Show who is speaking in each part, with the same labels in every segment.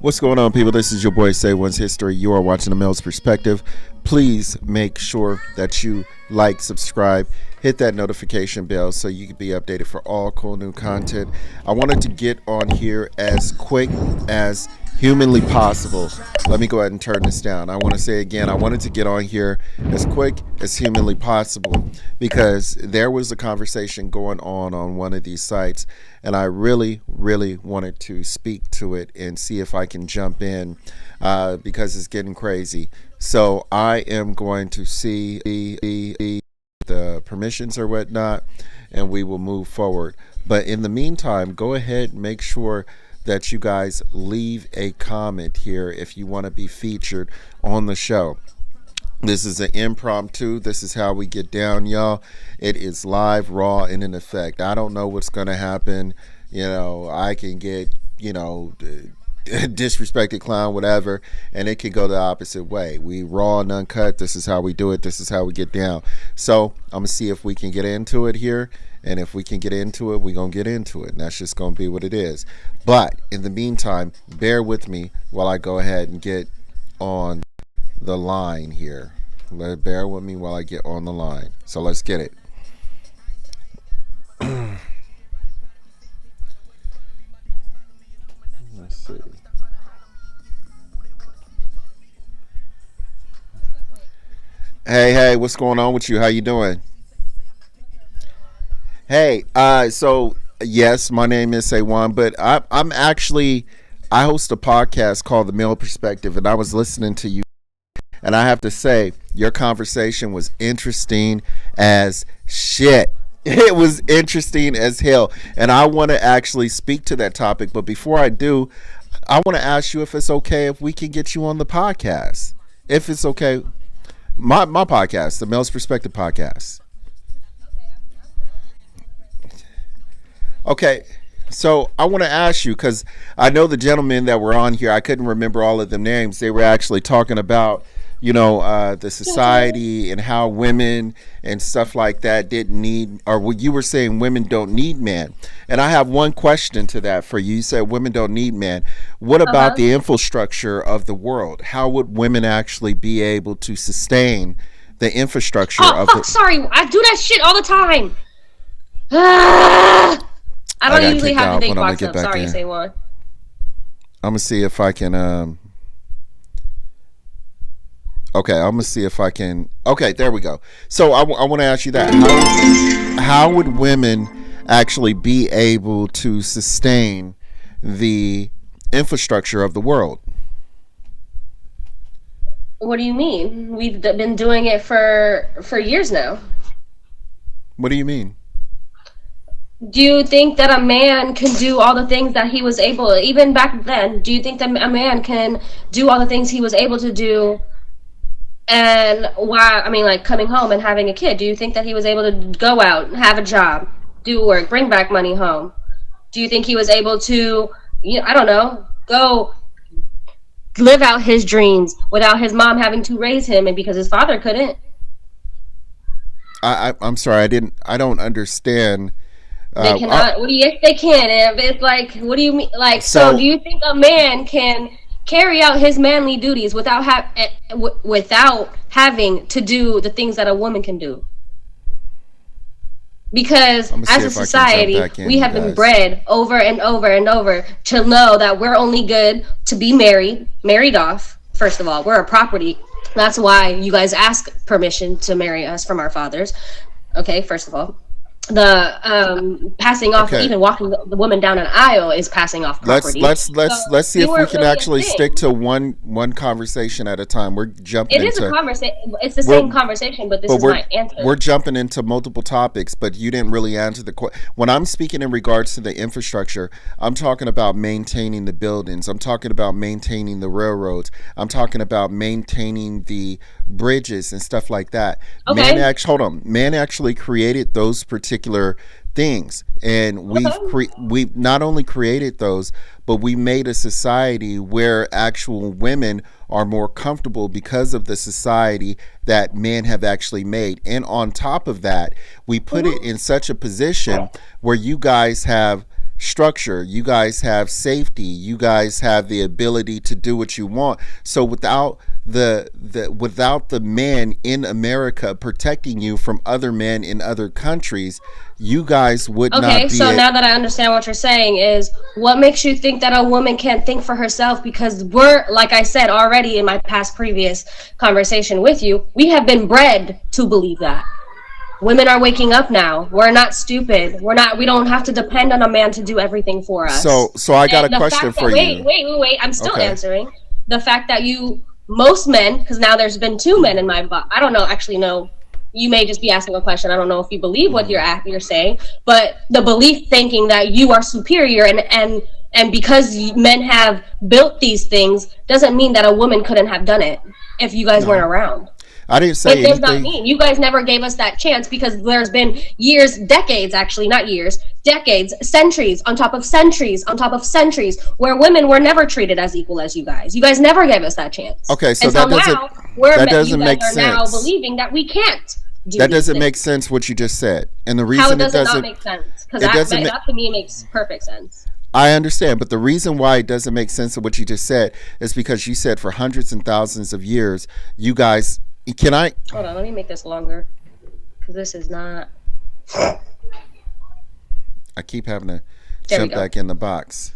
Speaker 1: What's going on, people? This is your boy Say One's History. You are watching The Male's Perspective. Please make sure that you like, subscribe, hit that notification bell so you can be updated for all cool new content. I wanted to get on here as quick as humanly possible. Let me go ahead and turn this down. I want to say again, I wanted to get on here as quick as humanly possible because there was a conversation going on one of these sites, and I really wanted to speak to it and see if I can jump in because it's getting crazy. So I am going to see the permissions or whatnot, and we will move forward. But in the meantime, go ahead and make sure that you guys leave a comment here if you want to be featured on the show. This is an impromptu. This is how we get down, y'all. It is live, raw, and in effect. I don't know what's going to happen. You know, I can get, disrespected clown, whatever, and it can go the opposite way. We raw and uncut. This is how we do it. This is how we get down. So I'm going to see if we can get into it here. And if we can get into it, we're going to get into it. And that's just going to be what it is. But in the meantime, bear with me while I go ahead and get on the line here. Bear with me while I get on the line. So let's get it. Let's see. Hey, what's going on with you? How you doing? Hey, so yes, my name is Saywan, but I'm actually, I host a podcast called The Male Perspective, and I was listening to you, and I have to say, your conversation was interesting as shit. It was interesting as hell, and I want to actually speak to that topic, but before I do, I want to ask you if it's okay if we can get you on the podcast. If it's okay, my podcast, The Male's Perspective Podcast. Okay, so I want to ask you, because I know the gentlemen that were on here, I couldn't remember all of them names. They were actually talking about, the society and how women and stuff like that didn't need, or what you were saying, women don't need men. And I have one question to that for you. You said women don't need men. What about the infrastructure of the world? How would women actually be able to sustain the infrastructure
Speaker 2: sorry, I do that shit all the time. I don't usually have the big box up. Sorry, say one.
Speaker 1: I'm gonna see if I can. Okay, I'm gonna see if I can. Okay, there we go. So I want to ask you that: how would women actually be able to sustain the infrastructure of the world?
Speaker 2: What do you mean? We've been doing it for years now.
Speaker 1: What do you mean?
Speaker 2: Do you think that a man can do all the things that he was able, even back then, do you think that a man can do all the things he was able to do and coming home and having a kid? Do you think that he was able to go out, have a job, do work, bring back money home? Do you think he was able to, go live out his dreams without his mom having to raise him and because his father couldn't?
Speaker 1: I'm sorry, I don't understand.
Speaker 2: They cannot. They can. It's like, what do you mean? Like, so do you think a man can carry out his manly duties without having to do the things that a woman can do? Because as a society, we have been bred over and over and over to know that we're only good to be married off. First of all, we're a property. That's why you guys ask permission to marry us from our fathers. Okay, first of all. The passing off, even walking the woman down an aisle is passing off property.
Speaker 1: Let's see if we can actually stick to one conversation at a time. We're jumping.
Speaker 2: It is a conversation. It's the same conversation, but this is my answer.
Speaker 1: We're jumping into multiple topics, but you didn't really answer the question. When I'm speaking in regards to the infrastructure, I'm talking about maintaining the buildings. I'm talking about maintaining the railroads. I'm talking about maintaining the bridges and stuff like that.
Speaker 2: Okay.
Speaker 1: Man actually created those particular things, and we've not only created those, but we made a society where actual women are more comfortable because of the society that men have actually made. And on top of that, we put it in such a position where you guys have structure. You guys have safety. You guys have the ability to do what you want. So without the men in America protecting you from other men in other countries, you guys would not be.
Speaker 2: Okay, so now that I understand what you're saying is, what makes you think that a woman can't think for herself? Because we're, like I said already in my previous conversation with you, we have been bred to believe that. Women are waking up now. We're not stupid. We don't have to depend on a man to do everything for us.
Speaker 1: So I got a question for you.
Speaker 2: Wait. I'm still answering. The fact that most men, because now there's been 2 men in my book. I don't know, actually, no. You may just be asking a question. I don't know if you believe what you're saying, but the belief thinking that you are superior and because men have built these things doesn't mean that a woman couldn't have done it if you guys weren't around.
Speaker 1: I didn't say
Speaker 2: it does
Speaker 1: anything.
Speaker 2: not mean you guys never gave us that chance, because there's been years, decades, actually, not years, decades, centuries on top of centuries on top of centuries where women were never treated as equal as you guys. You guys never gave us that chance.
Speaker 1: Okay, so
Speaker 2: that doesn't
Speaker 1: make sense.
Speaker 2: Now believing that we can't.
Speaker 1: That doesn't make sense what you just said, and the reason
Speaker 2: how does it not make sense? Because that to me makes perfect sense.
Speaker 1: I understand, but the reason why it doesn't make sense of what you just said is because you said for hundreds and thousands of years, you guys. Hold
Speaker 2: on, let me make this longer, because this is not.
Speaker 1: I keep having to jump back in the box.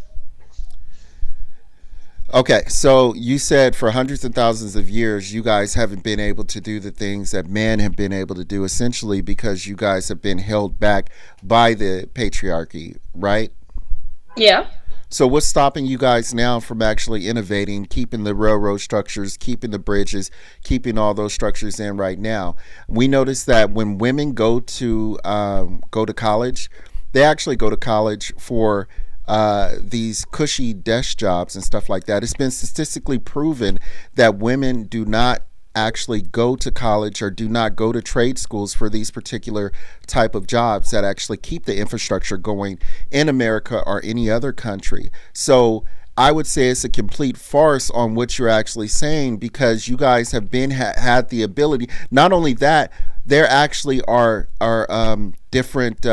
Speaker 1: Okay, so you said for hundreds and thousands of years, you guys haven't been able to do the things that men have been able to do, essentially because you guys have been held back by the patriarchy, right?
Speaker 2: Yeah.
Speaker 1: So what's stopping you guys now from actually innovating, keeping the railroad structures, keeping the bridges, keeping all those structures in right now? We notice that when women go to college, they actually go to college for these cushy desk jobs and stuff like that. It's been statistically proven that women do not actually go to college or do not go to trade schools for these particular type of jobs that actually keep the infrastructure going in America or any other country. So I would say it's a complete farce on what you're actually saying, because you guys have been had the ability. Not only that, there actually are different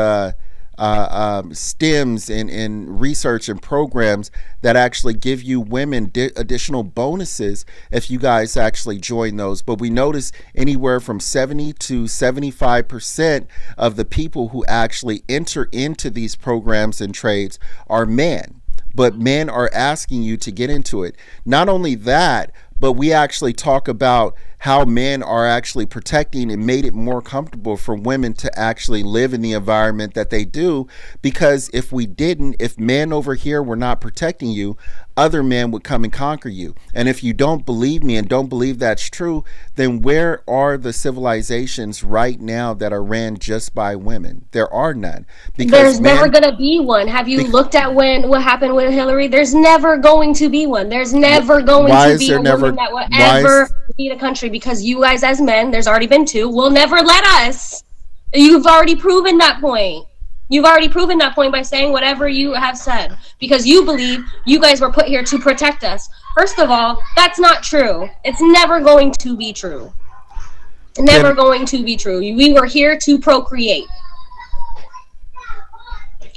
Speaker 1: stems in research and programs that actually give you women additional bonuses if you guys actually join those. But we notice anywhere from 70 to 75% of the people who actually enter into these programs and trades are men. But men are asking you to get into it. Not only that, but we actually talk about how men are actually protecting and made it more comfortable for women to actually live in the environment that they do. Because if men over here were not protecting you, other men would come and conquer you. And if you don't believe me and don't believe that's true, then where are the civilizations right now that are ran just by women? There are none.
Speaker 2: There's never going to be one. Have you looked at what happened with Hillary? There's never going to be one. There's never going to be a woman that will ever lead a country, because you guys as men, there's already been 2, will never let us. You've already proven that point. You've already proven that point by saying whatever you have said, because you believe you guys were put here to protect us. First of all, that's not true. It's never going to be true. Never going to be true. We were here to procreate.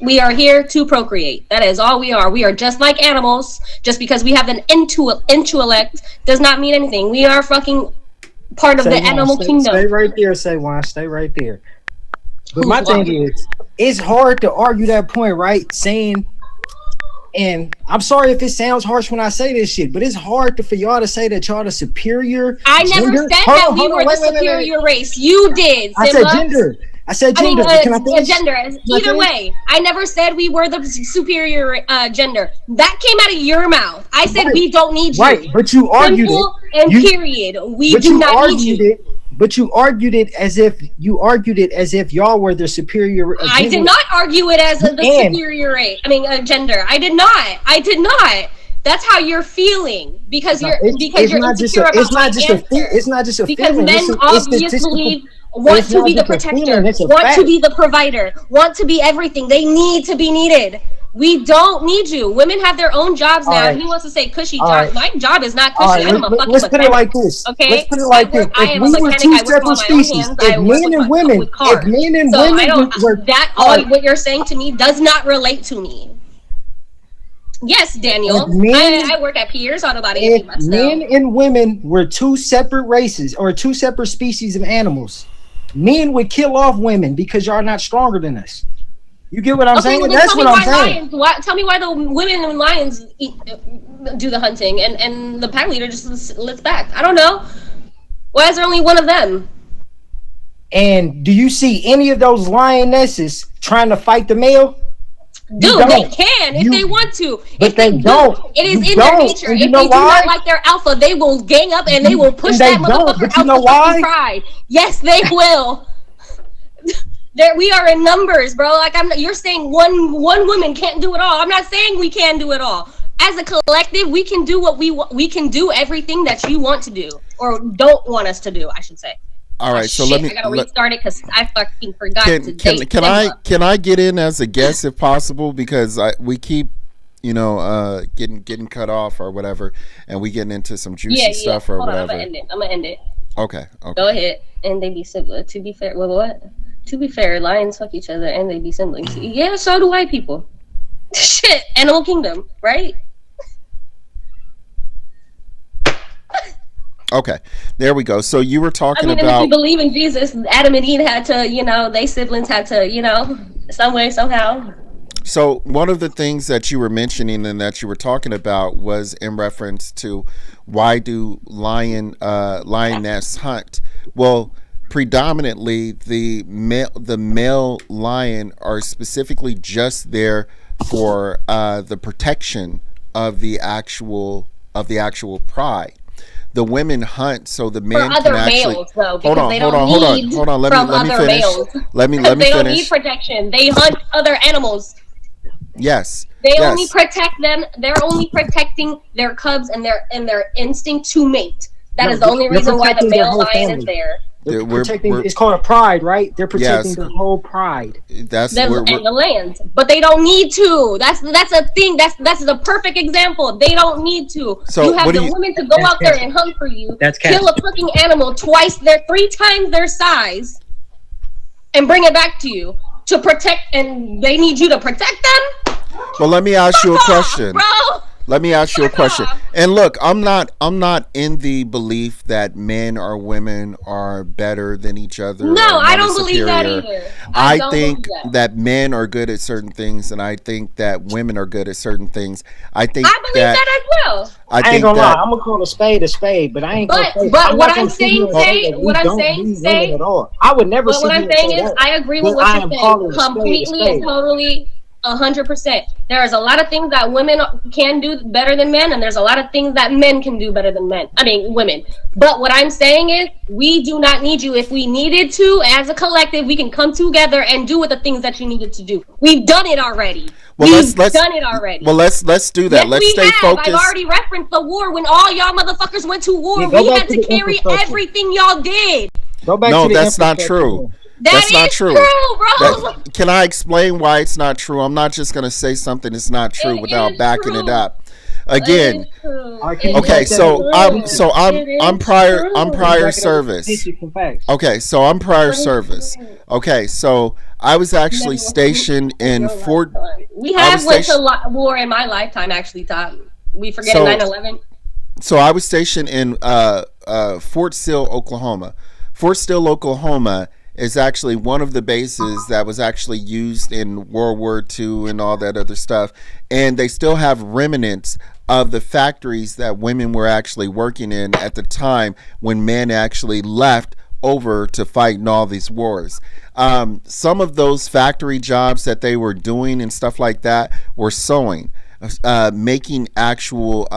Speaker 2: We are here to procreate. That is all we are. We are just like animals. Just because we have an intellect does not mean anything. We are fucking part of the animal kingdom.
Speaker 3: Stay right there, Saywan. Stay right there. But my thing is, it's hard to argue that point, right? Saying, and I'm sorry if it sounds harsh when I say this shit, but it's hard for y'all to say that y'all the superior.
Speaker 2: I never said that we were the superior race. You did.
Speaker 3: I said gender. I said gender. Can I finish?
Speaker 2: Gender. Either way, I never said we were the superior gender. That came out of your mouth. I said we don't need you.
Speaker 3: Right, but you argued
Speaker 2: Simple
Speaker 3: it.
Speaker 2: And period. We do not need you.
Speaker 3: But you argued it as if y'all were the superior.
Speaker 2: I did not argue it as the superior race. Gender. I did not. That's how you're feeling, because you're insecure about my answer.
Speaker 3: It's not just a
Speaker 2: because
Speaker 3: feeling.
Speaker 2: Men obviously want to be the protector, want to be the provider, want to be everything. They need to be needed. We don't need you. Women have their own jobs now. He wants to say cushy jobs. My job is not cushy. I'm a fucking
Speaker 3: let's put it like this.
Speaker 2: Okay?
Speaker 3: Let's put it like this. If we were 2 separate species, if men and women were
Speaker 2: what you're saying to me does not relate to me. Yes, Daniel. I work at Pierce Auto Body.
Speaker 3: If men and women were two separate races or two separate species of animals, men would kill off women because y'all are not stronger than us. You get what I'm saying?
Speaker 2: Well,
Speaker 3: that's what I'm saying.
Speaker 2: Tell me why the women and lions do the hunting and the pack leader just lets back. I don't know. Why is there only one of them?
Speaker 3: And do you see any of those lionesses trying to fight the male?
Speaker 2: Dude, they can if they want to.
Speaker 3: But
Speaker 2: if they
Speaker 3: don't.
Speaker 2: It is in their nature. If they do not like their alpha, they will gang up and they will push that motherfucker out the fucking pride. Yes, they will. We are in numbers, bro. Like you're saying one woman can't do it all. I'm not saying we can do it all. As a collective, we can do what we can do everything that you want to do or don't want us to do, I should say.
Speaker 1: All right, so let me.
Speaker 2: I gotta restart it because I fucking forgot
Speaker 1: Can I get in as a guest if possible, because we keep, getting cut off or whatever, and we getting into some juicy stuff or whatever.
Speaker 2: I'm gonna end it.
Speaker 1: Okay.
Speaker 2: Go ahead, and they be similar. To be fair, what? To be fair, lions fuck each other and they be siblings. Yeah, so do white people. Shit, Animal Kingdom, right?
Speaker 1: Okay, there we go. So you were talking about.
Speaker 2: If you believe in Jesus, Adam and Eve had to, they siblings had to, some way, somehow.
Speaker 1: So one of the things that you were mentioning and that you were talking about was in reference to why do lioness hunt? Well, predominantly the male lion are specifically just there for the protection of the actual pride. The women hunt so the men can actually.
Speaker 2: Males, though,
Speaker 1: hold on. Let me finish. Let me
Speaker 2: they
Speaker 1: finish.
Speaker 2: Don't need protection. They hunt other animals.
Speaker 1: Yes.
Speaker 2: They only protect them. They're only protecting their cubs and their instinct to mate. That is the only reason why the male lion is there.
Speaker 3: They're protecting. It's called a pride, right? They're protecting the whole pride.
Speaker 1: That's
Speaker 2: and the land, but they don't need to. That's a thing. That's the perfect example. They don't need to.
Speaker 1: So
Speaker 2: you have the women to go out there and hunt for you. Kill a fucking animal three times their size, and bring it back to you to protect. And they need you to protect them.
Speaker 1: Well, let me ask you a question,
Speaker 2: bro.
Speaker 1: Let me ask you a question. And look, I'm not in the belief that men or women are better than each other.
Speaker 2: No, I don't believe that either.
Speaker 1: I think that men are good at certain things, and I think that women are good at certain things. I believe
Speaker 2: that as well.
Speaker 3: I ain't gonna lie. I'm gonna call a spade, but I ain't gonna.
Speaker 2: But what I'm saying, at all.
Speaker 3: I would never.
Speaker 2: But what I'm saying is, I agree with what you're saying completely and totally. 100%. There is a lot of things that women can do better than men, and there's a lot of things that men can do better than women. But what I'm saying is, we do not need you. If we needed to, as a collective, we can come together and do the things that you needed to do. We've done it already.
Speaker 1: Well,
Speaker 2: We've done it already.
Speaker 1: Well, let's do that.
Speaker 2: Yes,
Speaker 1: let's stay focused.
Speaker 2: I've already referenced the war. When all y'all motherfuckers went to war, we had to carry everything y'all did.
Speaker 1: No, that's not true. That's not true,
Speaker 2: bro.
Speaker 1: Can I explain why it's not true? I'm not just gonna say something that's not true without backing it up. Again, okay. So I'm prior service. Okay, so I'm prior service. Okay, so I was actually stationed in Fort.
Speaker 2: We have went to war in my lifetime. Actually, Tom. We forget 9/11.
Speaker 1: So I was stationed in Fort Sill, Oklahoma. Fort Sill, Oklahoma is actually one of the bases that was actually used in World War II and all that other stuff. And they still have remnants of the factories that women were actually working in at the time when men actually left over to fight in all these wars. Some of those factory jobs that they were doing and stuff like that were sewing. Making actual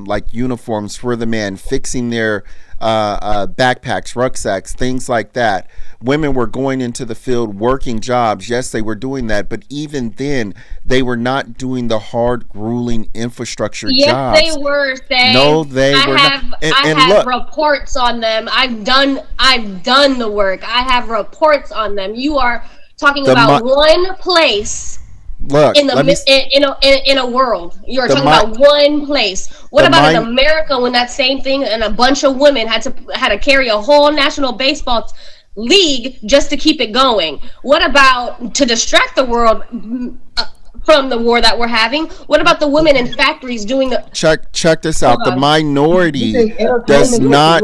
Speaker 1: like uniforms for the men, fixing their backpacks, rucksacks, things like that. Women were going into the field working jobs. Yes, they were doing that, but even then they were not doing the hard, grueling infrastructure jobs.
Speaker 2: Yes, they were.
Speaker 1: No, they were not.
Speaker 2: I have reports on them. I've done the work. I have reports on them. You are talking about one place.
Speaker 1: Look,
Speaker 2: in a world, you're talking about one place. What about in America when that same thing and a bunch of women had to carry a whole national baseball league just to keep it going? What about to distract the world? from the war that we're having? What about the women in factories doing the?
Speaker 1: Check this out.
Speaker 2: Hold
Speaker 1: The
Speaker 2: on.
Speaker 1: minority does not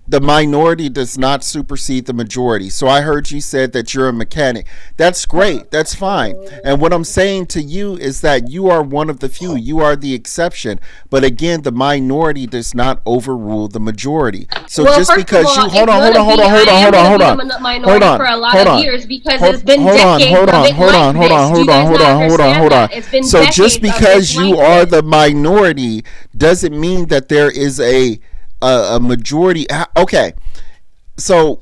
Speaker 1: the minority does not supersede the majority. So I heard you said that you're a mechanic. That's great. That's fine. And what I'm saying to you is that you are one of the few. You are the exception. But again, the minority does not overrule the majority. So
Speaker 2: Well,
Speaker 1: just
Speaker 2: first of
Speaker 1: because
Speaker 2: all,
Speaker 1: you
Speaker 2: it's gonna be- I am gonna be the minority for a lot of years because it's been decades of it like this. Do you guys not understand that? It's been
Speaker 1: So
Speaker 2: decades
Speaker 1: just
Speaker 2: of
Speaker 1: because
Speaker 2: it
Speaker 1: you
Speaker 2: like
Speaker 1: are
Speaker 2: this.
Speaker 1: the minority doesn't mean that there is a majority. Okay, so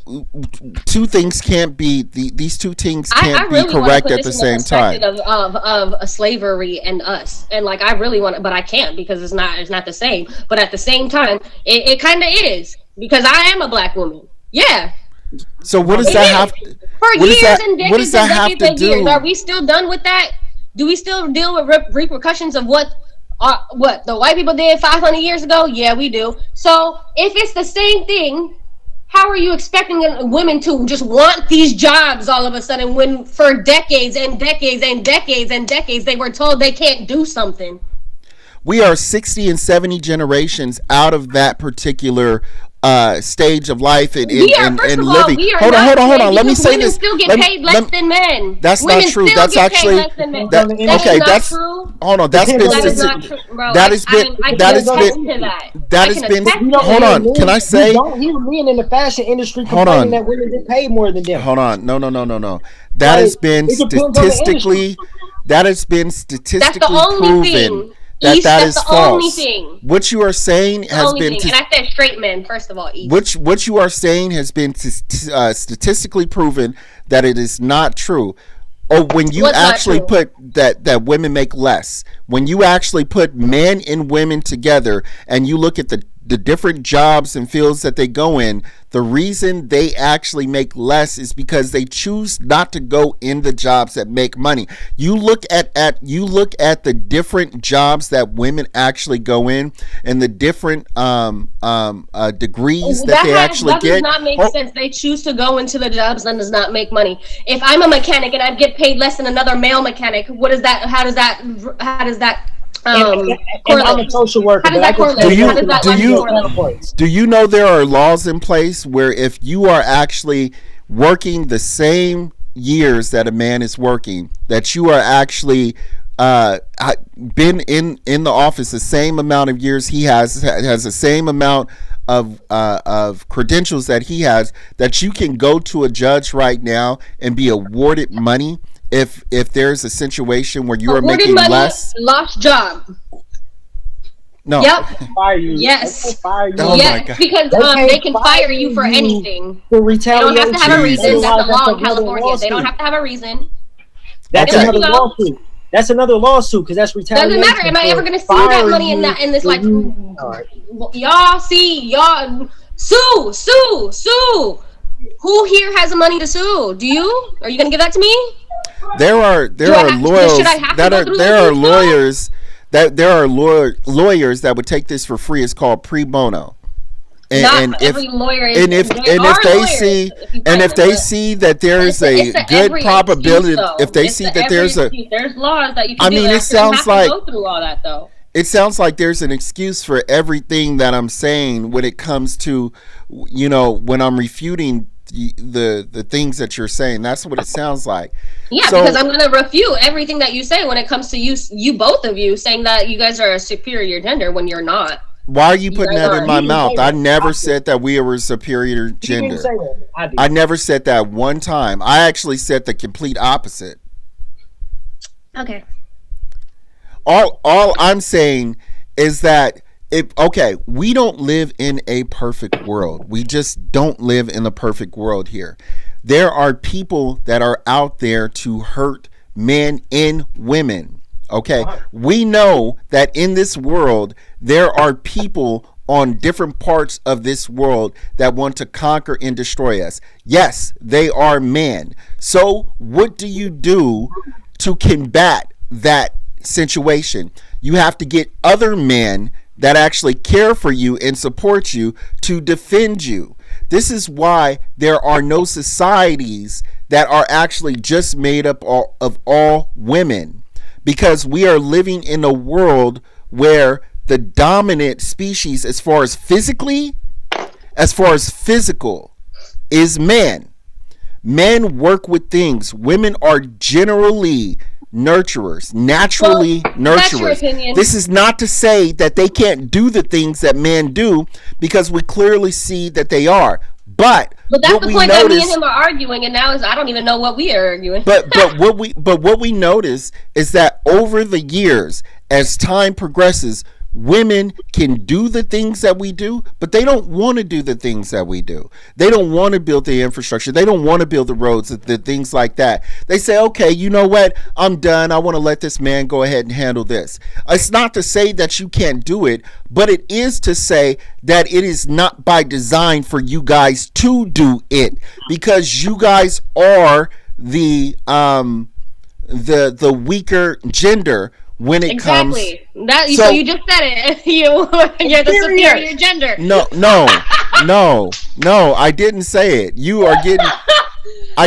Speaker 1: two things can't be these two things
Speaker 2: I
Speaker 1: can't be
Speaker 2: really want to
Speaker 1: correct
Speaker 2: put
Speaker 1: at
Speaker 2: this
Speaker 1: the
Speaker 2: in the
Speaker 1: same time.
Speaker 2: perspective of a slavery and us, and like I really want to, but I can't because it's not the same. But at the same time, it kind of is because I am a black woman. Yeah,
Speaker 1: So what does
Speaker 2: it
Speaker 1: that
Speaker 2: is.
Speaker 1: have?
Speaker 2: For
Speaker 1: What does
Speaker 2: years
Speaker 1: that?
Speaker 2: and
Speaker 1: What does
Speaker 2: decades
Speaker 1: that
Speaker 2: and
Speaker 1: have
Speaker 2: decades
Speaker 1: to
Speaker 2: and years.
Speaker 1: do?
Speaker 2: Are we still done with that? Do we still deal with repercussions of what the white people did 500 years ago? Yeah, we do. So if it's the same thing, how are you expecting women to just want these jobs all of a sudden when for decades and decades and decades and decades they were told they can't do something?
Speaker 1: We are 60 and 70 generations out of that particular stage of life and
Speaker 2: We are, first of all,
Speaker 1: living.
Speaker 2: we are
Speaker 1: Hold on,
Speaker 2: not
Speaker 1: hold on.
Speaker 2: paid
Speaker 1: Let me
Speaker 2: because
Speaker 1: say
Speaker 2: women
Speaker 1: this.
Speaker 2: still get
Speaker 1: Let me-
Speaker 2: paid less than men.
Speaker 1: That's
Speaker 2: Women
Speaker 1: not true.
Speaker 2: still
Speaker 1: That's
Speaker 2: get paid
Speaker 1: actually
Speaker 2: less than men.
Speaker 1: that.
Speaker 2: That is
Speaker 1: Okay,
Speaker 2: not
Speaker 1: that's
Speaker 2: true.
Speaker 1: hold on. That's been
Speaker 3: That
Speaker 2: That is not
Speaker 1: stati-
Speaker 2: true, bro.
Speaker 1: that has been
Speaker 2: I
Speaker 1: that
Speaker 2: can
Speaker 1: has
Speaker 2: attest
Speaker 1: been
Speaker 2: to that.
Speaker 1: that
Speaker 2: I
Speaker 1: has
Speaker 2: can
Speaker 1: been.
Speaker 2: attest to
Speaker 1: Hold
Speaker 2: that.
Speaker 1: on. Can I say?
Speaker 3: You don't hear men in the fashion industry
Speaker 1: Hold
Speaker 3: complaining
Speaker 1: on.
Speaker 3: that women get paid more than them.
Speaker 1: Hold on. No. That
Speaker 3: Like,
Speaker 1: has been
Speaker 3: it depends on the
Speaker 1: statistically. That has been
Speaker 2: That's
Speaker 1: statistically
Speaker 2: the only
Speaker 1: proven
Speaker 2: thing.
Speaker 1: that
Speaker 2: East,
Speaker 1: that
Speaker 2: that's
Speaker 1: is
Speaker 2: the only
Speaker 1: false.
Speaker 2: thing.
Speaker 1: What you are saying
Speaker 2: The
Speaker 1: has
Speaker 2: only
Speaker 1: been.
Speaker 2: thing. And I said straight men, first of all. East.
Speaker 1: What you are saying has been statistically proven that it is not true. Or when you
Speaker 2: What's not
Speaker 1: actually
Speaker 2: true?
Speaker 1: put that women make less, when you actually put men and women together and you look at the different jobs and fields that they go in, the reason they actually make less is because they choose not to go in the jobs that make money. You look at the different jobs that women actually go in and the different degrees that they actually
Speaker 2: that
Speaker 1: get.
Speaker 2: does not make
Speaker 1: Oh,
Speaker 2: sense. They choose to go into the jobs that does not make money. If I'm a mechanic and I get paid less than another male mechanic, what is that? How does that
Speaker 3: And
Speaker 2: correlate?
Speaker 3: I'm a social worker.
Speaker 2: How does
Speaker 3: but I
Speaker 2: that
Speaker 3: can
Speaker 2: correlate?
Speaker 3: tell
Speaker 1: Do you-
Speaker 2: How does that
Speaker 1: do you-
Speaker 2: correlate?
Speaker 1: Do you know there are laws in place where if you are actually working the same years that a man is working, that you are actually been in the office the same amount of years he has the same amount of credentials that he has, that you can go to a judge right now and be awarded money if there's a situation where you are
Speaker 2: Awarded
Speaker 1: making
Speaker 2: money,
Speaker 1: less?
Speaker 2: lost job.
Speaker 1: No.
Speaker 2: Yep.
Speaker 3: fire you.
Speaker 2: Yes.
Speaker 3: They can fire you.
Speaker 1: Oh my
Speaker 2: Yes,
Speaker 1: God.
Speaker 2: because
Speaker 3: They
Speaker 2: they can fire you for anything.
Speaker 3: For
Speaker 2: They
Speaker 3: retaliation.
Speaker 2: don't have to have a reason. That's
Speaker 3: Otherwise,
Speaker 2: the law in
Speaker 3: another
Speaker 2: California. They don't
Speaker 3: lawsuit.
Speaker 2: have to have a reason.
Speaker 3: That's
Speaker 1: Okay.
Speaker 3: another
Speaker 2: There you go.
Speaker 3: lawsuit. That's another lawsuit because that's retaliation.
Speaker 2: Doesn't matter. Am I ever going to see that money in this like?
Speaker 3: All right.
Speaker 2: Y'all see, y'all sue. Who here has the money to sue? Do you? Are you going to give that to me?
Speaker 1: There are lawyers
Speaker 2: should I have to
Speaker 1: that
Speaker 2: go
Speaker 1: are
Speaker 2: through
Speaker 1: there
Speaker 2: this
Speaker 1: are
Speaker 2: now?
Speaker 1: lawyers that there are lawyers that would take this for free. It's called pre bono.
Speaker 2: Not every lawyer is.
Speaker 1: And if
Speaker 2: there
Speaker 1: and
Speaker 2: are
Speaker 1: if they
Speaker 2: lawyers,
Speaker 1: see
Speaker 2: if you
Speaker 1: and
Speaker 2: find
Speaker 1: if
Speaker 2: them,
Speaker 1: they
Speaker 2: but
Speaker 1: see that there is
Speaker 2: it's
Speaker 1: a
Speaker 2: a
Speaker 1: good
Speaker 2: every
Speaker 1: probability,
Speaker 2: excuse, though.
Speaker 1: if they
Speaker 2: It's
Speaker 1: see
Speaker 2: a
Speaker 1: that
Speaker 2: every
Speaker 1: there's a,
Speaker 2: excuse. There's laws that you can
Speaker 1: I
Speaker 2: do.
Speaker 1: mean,
Speaker 2: and
Speaker 1: it
Speaker 2: I shouldn't
Speaker 1: sounds
Speaker 2: have
Speaker 1: like-
Speaker 2: to go through all that though.
Speaker 1: it sounds like there's an excuse for everything that I'm saying when it comes to, when I'm refuting the things that you're saying. That's what it sounds like.
Speaker 2: Yeah,
Speaker 1: So-
Speaker 2: because I'm going to refute everything that you say when it comes to you both of you saying that you guys are a superior gender when you're not.
Speaker 1: Why are you putting
Speaker 2: guys
Speaker 1: that in
Speaker 2: are-
Speaker 1: my
Speaker 3: You didn't
Speaker 1: mouth?
Speaker 3: say
Speaker 1: I
Speaker 3: that.
Speaker 1: never
Speaker 3: I
Speaker 1: said that we were superior
Speaker 3: You didn't
Speaker 1: gender.
Speaker 3: say that. I did.
Speaker 1: I never said that one time. I actually said the complete opposite.
Speaker 2: Okay.
Speaker 1: All I'm saying is that we don't live in a perfect world. We just don't live in a perfect world here. There are people that are out there to hurt men and women. Okay, we know that in this world there are people on different parts of this world that want to conquer and destroy us. Yes, they are men. So what do you do to combat that situation? You have to get other men that actually care for you and support you to defend you. This is why there are no societies that are actually just made up of all women, because we are living in a world where the dominant species as far as physical is men. Men work with things. Women are generally nurturers, naturally
Speaker 2: That's your
Speaker 1: nurturers.
Speaker 2: opinion.
Speaker 1: This is not to say that they can't do the things that men do, because we clearly see that they are. But
Speaker 2: that's
Speaker 1: what
Speaker 2: the
Speaker 1: we
Speaker 2: point that me
Speaker 1: notice,
Speaker 2: and him are arguing, and now I don't even know what we are arguing.
Speaker 1: but what we notice is that over the years, as time progresses, women can do the things that we do, but they don't want to do the things that we do. They don't want to build the infrastructure. They don't want to build the roads, the things like that. They say, okay, you know what? I'm done. I want to let this man go ahead and handle this. It's not to say that you can't do it, but it is to say that it is not by design for you guys to do it, because you guys are the weaker gender when it comes.
Speaker 2: Exactly. So you just said it. You're the superior gender.
Speaker 1: No, I didn't say it. You are getting.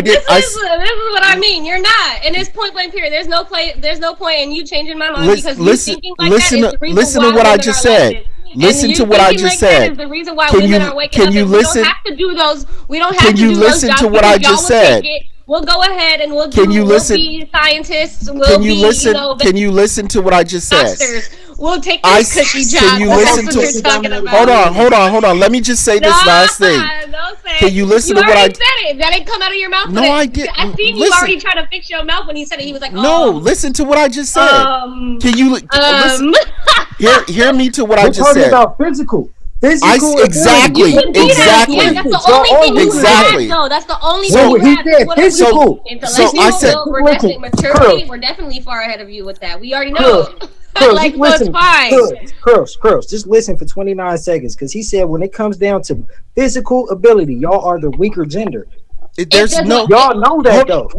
Speaker 2: This is what I mean. You're not, and it's point blank period. There's no point in you changing my mind, because you thinking like that is the reason
Speaker 1: listen
Speaker 2: why
Speaker 1: to what I
Speaker 2: women
Speaker 1: just
Speaker 2: are like
Speaker 1: said.
Speaker 2: this.
Speaker 1: Listen to what I just said.
Speaker 2: Is the reason why women are waking up. We don't have to do those. We don't have to do those.
Speaker 1: Can you listen to what I just said?
Speaker 2: We'll go ahead and we'll
Speaker 1: Can you listen?
Speaker 2: We'll be scientists.
Speaker 1: Can you listen? Can you listen to what I just said?
Speaker 2: We'll take this cushy job.
Speaker 1: Can you listen to?
Speaker 2: You're talking about.
Speaker 1: Hold on. Let me just say this last thing. Can you listen to what I
Speaker 2: said? It. That didn't come out of your mouth.
Speaker 1: No, I didn't.
Speaker 2: I seen you already trying to fix your mouth when he said it. He was like,
Speaker 1: "No, listen to what I just said." Can you listen? Hear me to what I just said.
Speaker 3: We're talking about physical.
Speaker 1: Exactly.
Speaker 2: Yeah, that's the only thing you have, though. That's the only thing you have.
Speaker 3: Physical.
Speaker 1: So I said,
Speaker 2: maturity. We're definitely far ahead of you with that. We already know. Like,
Speaker 3: listen,
Speaker 2: it's fine.
Speaker 3: Curls, just listen for 29 seconds, because he said when it comes down to physical ability, y'all are the weaker gender.
Speaker 1: There's no,
Speaker 3: y'all know that though.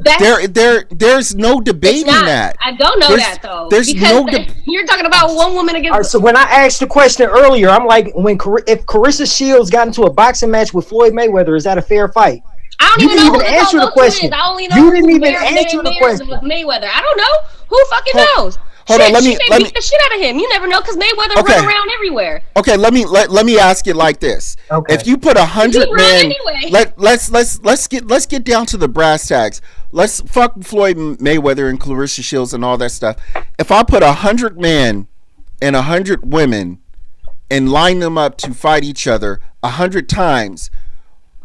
Speaker 1: There's no debating that.
Speaker 2: I don't know that though.
Speaker 1: There's
Speaker 2: you're talking about one woman against.
Speaker 3: All right, so when I asked the question earlier, I'm like, if Carissa Shields got into a boxing match with Floyd Mayweather, is that a fair fight?
Speaker 2: I don't even know who
Speaker 3: answer the question.
Speaker 2: I only know
Speaker 3: you didn't even answer the question.
Speaker 2: With Mayweather, I don't know who fucking knows.
Speaker 1: Hold on, let me
Speaker 2: beat the shit out of him. You never know, because Mayweather run around everywhere.
Speaker 1: Okay, let me ask it like this.
Speaker 3: Okay.
Speaker 1: If you put 100 men,
Speaker 2: anyway.
Speaker 1: let's get down to the brass tacks. Let's fuck Floyd Mayweather and Clarissa Shields and all that stuff. If I put 100 men and 100 women and line them up to fight each other 100 times,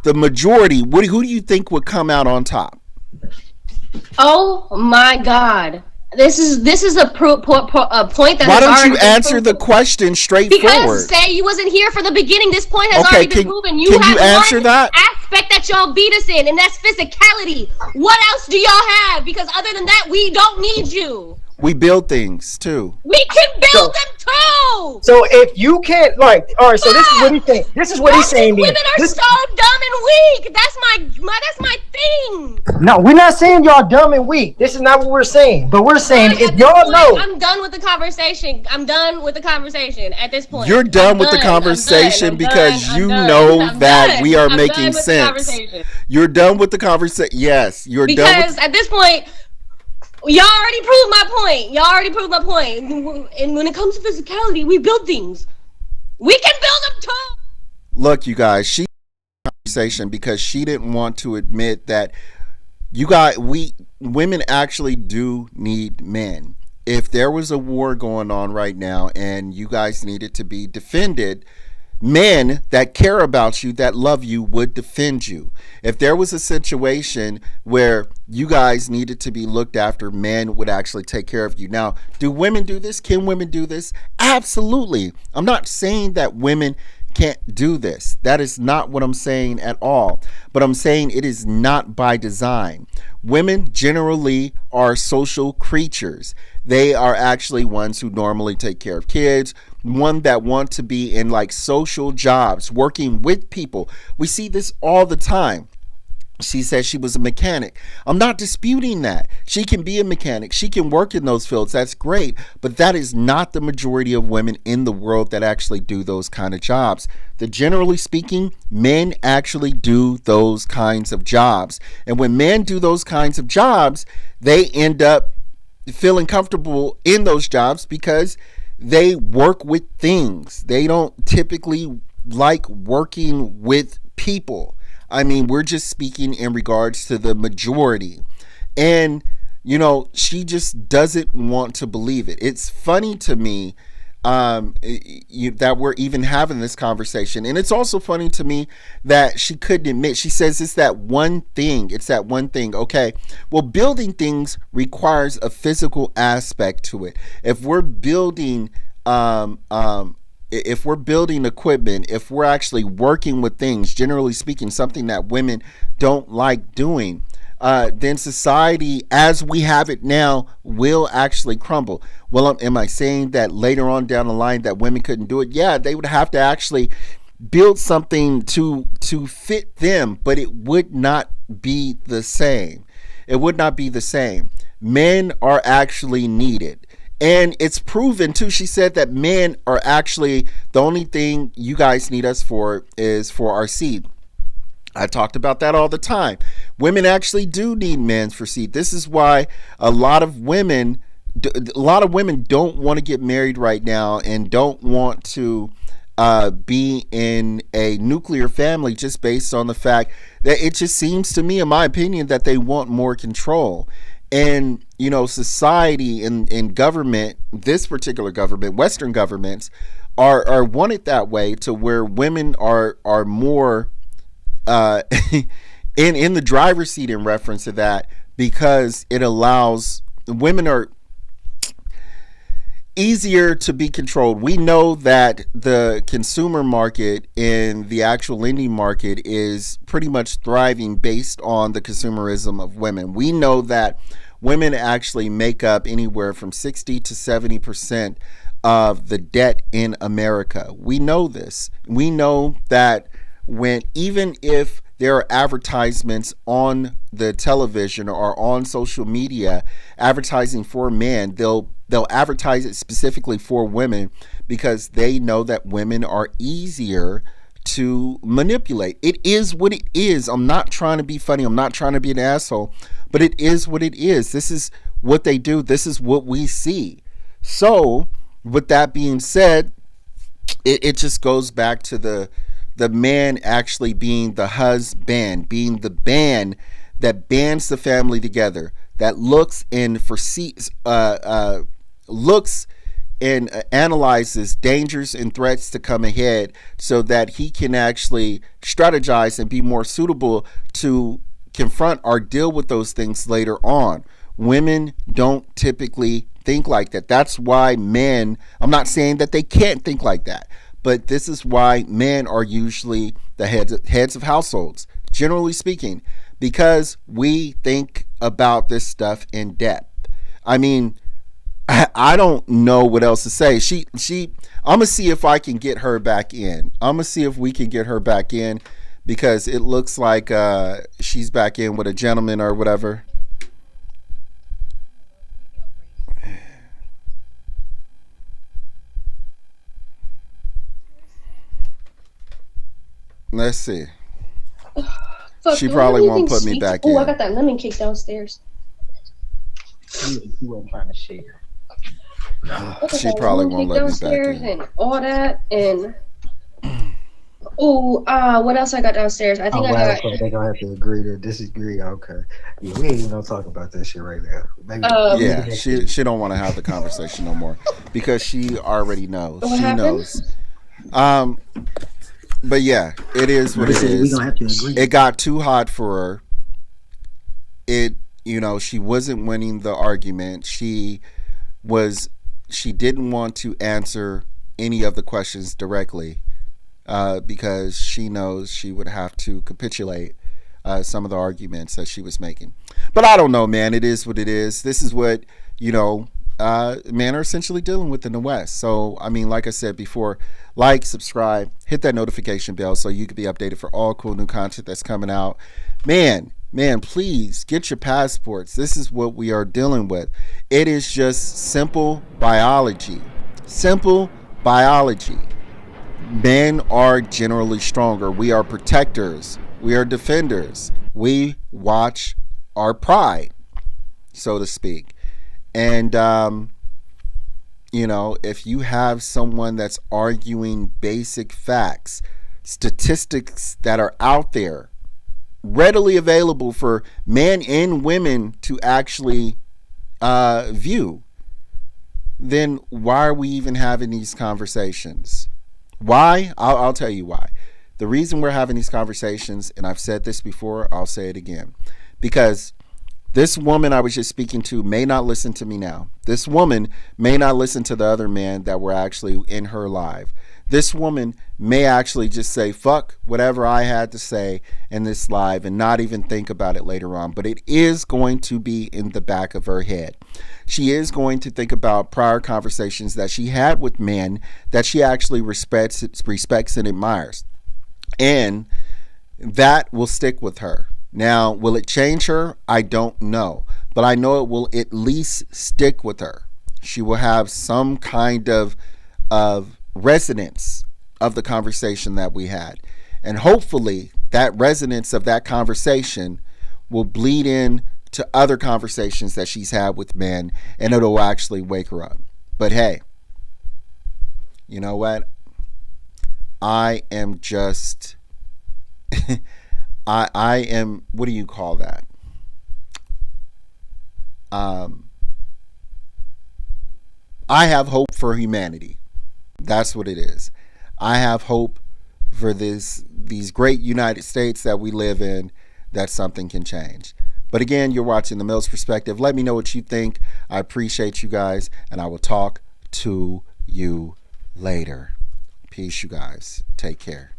Speaker 1: the majority, who do you think would come out on top?
Speaker 2: Oh my God. This is a point that.
Speaker 1: Why don't you answer the question straightforward?
Speaker 2: Because say you wasn't here for the beginning. This point has already been proven. You
Speaker 1: can
Speaker 2: have
Speaker 1: you answer
Speaker 2: one
Speaker 1: that
Speaker 2: aspect that y'all beat us in, and that's physicality. What else do y'all have? Because other than that, we don't need you.
Speaker 1: We build things too.
Speaker 2: We can build them too.
Speaker 3: So if you can't, like, all right. So this is what he's saying. This is what he's saying.
Speaker 2: Women are so dumb and weak. That's my thing.
Speaker 3: No, we're not saying y'all dumb and weak. This is not what we're saying. But we're saying if y'all know.
Speaker 2: I'm done with the conversation. I'm done with the conversation at this point.
Speaker 1: You're done with the conversation because you know that we are making sense. You're done with the conversation. Yes, you're done.
Speaker 2: Because at this point. Y'all already proved my point. And when it comes to physicality, we build things. We can build them too.
Speaker 1: Look, you guys, she conversation because she didn't want to admit that women actually do need men. If there was a war going on right now and you guys needed to be defended, men that care about you, that love you, would defend you. If there was a situation where you guys needed to be looked after, men would actually take care of you. Now, do women do this? Can women do this? Absolutely. I'm not saying that women can't do this. That is not what I'm saying at all. But I'm saying it is not by design. Women generally are social creatures. They are actually ones who normally take care of kids, one that want to be in like social jobs, working with people. We see this all the time. She says she was a mechanic. I'm not disputing that. She can be a mechanic. She can work in those fields. That's great. But that is not the majority of women in the world that actually do those kind of jobs. Generally speaking, men actually do those kinds of jobs. And when men do those kinds of jobs, they end up feeling comfortable in those jobs because they work with things. They don't typically like working with people. I mean, we're just speaking in regards to the majority. And, she just doesn't want to believe it. It's funny to me that we're even having this conversation. And it's also funny to me that she couldn't admit, she says it's that one thing. It's that one thing. Okay. Well, building things requires a physical aspect to it. If we're building, if we're building equipment, if we're actually working with things, generally speaking, something that women don't like doing, then society as we have it now will actually crumble. Well, am I saying that later on down the line that women couldn't do it? Yeah, they would have to actually build something to fit them, but it would not be the same. It would not be the same. Men are actually needed. And it's proven too. She said that men are actually the only thing you guys need us for is for our seed. I talked about that all the time. Women actually do need men for seed. This is why a lot of women don't want to get married right now and don't want to be in a nuclear family, just based on the fact that it just seems to me, in my opinion, that they want more control. And, society and government, this particular government, Western governments, are wanted that way, to where women are more in the driver's seat in reference to that, because it allows women are easier to be controlled. We know that the consumer market and the actual lending market is pretty much thriving based on the consumerism of women. We know that women actually make up anywhere from 60 to 70% of the debt in America. We know this. We know that even if there are advertisements on the television or on social media advertising for men, they'll advertise it specifically for women, because they know that women are easier to manipulate. It is what it is. I'm not trying to be funny. I'm not trying to be an asshole, but it is what it is. This is what they do. This is what we see. So with that being said, it just goes back to the man actually being the husband, being the band that bands the family together, that looks and foresees, looks and analyzes dangers and threats to come ahead, so that he can actually strategize and be more suitable to confront or deal with those things later on. Women don't typically think like that. That's why men, I'm not saying that they can't think like that, but this is why men are usually the heads of households, generally speaking, because we think about this stuff in depth. I mean, I don't know what else to say. I'm gonna see if I can get her back in. I'm gonna see if we can get her back in, because it looks like she's back in with a gentleman or whatever. Let's see.
Speaker 2: Fuck,
Speaker 1: She probably won't put me
Speaker 2: sweet.
Speaker 1: back
Speaker 2: Oh, I
Speaker 1: in.
Speaker 2: got that lemon cake downstairs.
Speaker 3: You weren't trying to share.
Speaker 2: I got
Speaker 1: She
Speaker 2: that
Speaker 1: probably
Speaker 2: lemon
Speaker 1: won't
Speaker 2: cake
Speaker 1: let me back
Speaker 2: downstairs
Speaker 1: in.
Speaker 2: and all that, and what else I got downstairs? I think
Speaker 3: Oh
Speaker 2: I
Speaker 3: wow,
Speaker 2: got.
Speaker 3: so they gonna have to agree to disagree. Okay, yeah, we ain't even gonna talk about that shit right now. Maybe,
Speaker 1: Yeah, she don't want to have the conversation no more, because she already knows.
Speaker 2: What
Speaker 1: She
Speaker 2: happened?
Speaker 1: knows. But yeah, it is what it
Speaker 3: we
Speaker 1: is.
Speaker 3: gonna have to agree.
Speaker 1: It got too hot for her. She wasn't winning the argument. She didn't want to answer any of the questions directly, because she knows she would have to capitulate some of the arguments that she was making. But I don't know, man. It is what it is. This is what, men are essentially dealing with in the West. So, I mean, like I said before, like, subscribe, hit that notification bell so you can be updated for all cool new content that's coming out. Man, please get your passports. This is what we are dealing with. It is just simple biology. Simple biology. Men are generally stronger. We are protectors. We are defenders. We watch our pride, so to speak. And, you know, if you have someone that's arguing basic facts, statistics that are out there, readily available for men and women to actually view, then why are we even having these conversations? Why? I'll tell you why. The reason we're having these conversations, and I've said this before, I'll say it again, because this woman I was just speaking to may not listen to me now. This woman may not listen to the other men that were actually in her live. This woman may actually just say, fuck whatever I had to say in this live and not even think about it later on. But it is going to be in the back of her head. She is going to think about prior conversations that she had with men that she actually respects and admires. And that will stick with her. Now, will it change her? I don't know. But I know it will at least stick with her. She will have some kind of resonance of the conversation that we had. And hopefully that resonance of that conversation will bleed in to other conversations that she's had with men, and it'll actually wake her up. But hey, you know what? I am just... I am, what do you call that? I have hope for humanity. That's what it is. I have hope for these great United States that we live in, that something can change. But again, you're watching The Mills Perspective. Let me know what you think. I appreciate you guys, and I will talk to you later. Peace, you guys. Take care.